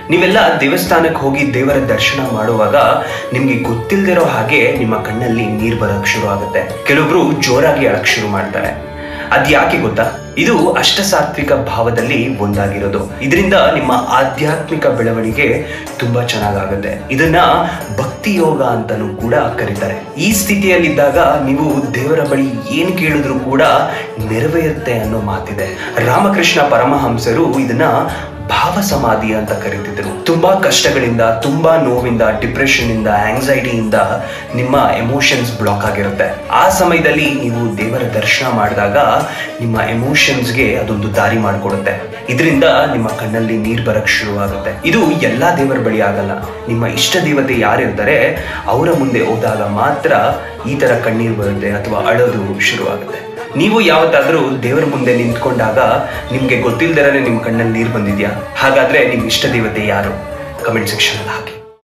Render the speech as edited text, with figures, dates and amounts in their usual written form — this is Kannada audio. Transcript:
ನೀವೆಲ್ಲ ದೇವಸ್ಥಾನಕ್ಕೆ ಹೋಗಿ ದೇವರ ದರ್ಶನ ಮಾಡುವಾಗ ನಿಮ್ಗೆ ಗೊತ್ತಿಲ್ಲದಿರೋ ಹಾಗೆ ನಿಮ್ಮ ಕಣ್ಣಲ್ಲಿ ನೀರು ಬರಕ್ ಶುರು ಆಗುತ್ತೆ. ಕೆಲವೊಬ್ರು ಜೋರಾಗಿ ಅಳಕ್ ಶುರು ಮಾಡ್ತಾರೆ. ಅದ್ ಯಾಕೆ ಗೊತ್ತಾ? ಇದು ಅಷ್ಟಸಾತ್ವಿಕ ಭಾವದಲ್ಲಿ ಒಂದಾಗಿರೋದು. ಇದರಿಂದ ನಿಮ್ಮ ಆಧ್ಯಾತ್ಮಿಕ ಬೆಳವಣಿಗೆ ತುಂಬಾ ಚೆನ್ನಾಗಾಗುತ್ತೆ. ಇದನ್ನ ಭಕ್ತಿ ಯೋಗ ಅಂತಾನೂ ಕೂಡ ಕರೀತಾರೆ. ಈ ಸ್ಥಿತಿಯಲ್ಲಿದ್ದಾಗ ನೀವು ದೇವರ ಬಳಿ ಏನ್ ಕೇಳಿದ್ರು ಕೂಡ ನೆರವೇರುತ್ತೆ ಅನ್ನೋ ಮಾತಿದೆ. ರಾಮಕೃಷ್ಣ ಪರಮಹಂಸರು ಇದನ್ನ ಭಾವ ಸಮಾಧಿ ಅಂತ ಕರೀತಿದ್ರು. ತುಂಬಾ ಕಷ್ಟಗಳಿಂದ, ತುಂಬಾ ನೋವಿಂದ, ಡಿಪ್ರೆಷನ್ ಇಂದ, ಆಂಗ್ಸೈಟಿಯಿಂದ ನಿಮ್ಮ ಎಮೋಷನ್ಸ್ ಬ್ಲಾಕ್ ಆಗಿರುತ್ತೆ. ಆ ಸಮಯದಲ್ಲಿ ನೀವು ದೇವರ ದರ್ಶನ ಮಾಡಿದಾಗ ನಿಮ್ಮ ಎಮೋಷನ್ಸ್ಗೆ ಅದೊಂದು ದಾರಿ ಮಾಡಿಕೊಡುತ್ತೆ. ಇದರಿಂದ ನಿಮ್ಮ ಕಣ್ಣಲ್ಲಿ ನೀರು ಬರಕ್ ಶುರುವಾಗುತ್ತೆ. ಇದು ಎಲ್ಲಾ ದೇವರ ಬಳಿ ಆಗಲ್ಲ. ನಿಮ್ಮ ಇಷ್ಟ ದೇವತೆ ಯಾರಿರ್ತಾರೆ ಅವರ ಮುಂದೆ ಹೋದಾಗ ಮಾತ್ರ ಈ ತರ ಕಣ್ಣೀರು ಬರುತ್ತೆ ಅಥವಾ ಅಳೋದು ಶುರುವಾಗುತ್ತೆ. ನೀವು ಯಾವತ್ತಾದ್ರೂ ದೇವರ ಮುಂದೆ ನಿಂತ್ಕೊಂಡಾಗ ನಿಮ್ಗೆ ಗೊತ್ತಿಲ್ದಿರೇ ನಿಮ್ ಕಣ್ಣಲ್ಲಿ ನೀರು ಬಂದಿದ್ಯಾ? ಹಾಗಾದ್ರೆ ನಿಮ್ ಇಷ್ಟ ದೇವತೆ ಯಾರು? ಕಮೆಂಟ್ ಸೆಕ್ಷನ್ ಅಲ್ಲಿ ಹಾಕಿ.